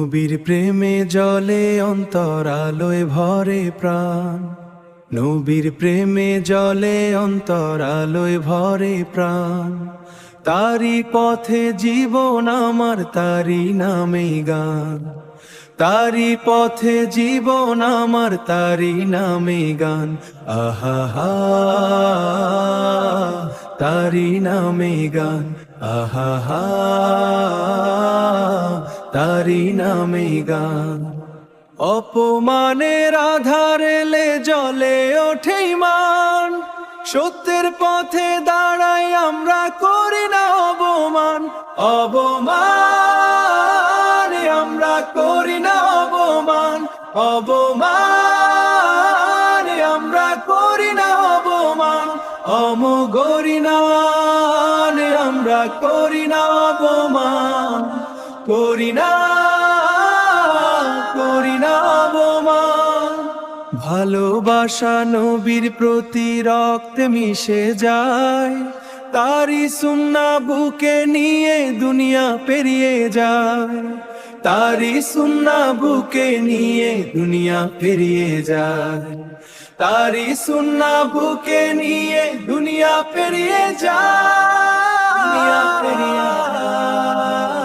নবীর প্রেমে জলে অন্তরালোয় ভরে প্রাণ, নবীর প্রেমে জলে অন্তরালোয় ভরে প্রাণ। তারি পথে জীবন আমার, তারি নামে গান, তারি পথে জীবন আমার, তারি নামে গান। আহা হা, তারি নামে গান। আহা হা, তারি নামে গান। অপমানের আধার এলে জলে ওঠে মান, সত্যের পথে দাঁড়াই আমরা, করি না অবমান। অবমান আমরা করি না অবমান, অবমান আমরা করি না অবমান। অমগরি না আমরা করি না অবমান, করি না অবমান। ভালোবাসা নবীর প্রতি রক্তে মিশে যায়, তারি সুন্নাহ বুকে নিয়ে দুনিয়া পেরিয়ে যায়, তারি সুন্নাহ বুকে নিয়ে দুনিয়া পেরিয়ে যায়, তারি সুন্নাহ বুকে নিয়ে দুনিয়া পেরিয়ে যায়, দুনিয়া পেরিয়ে যায়।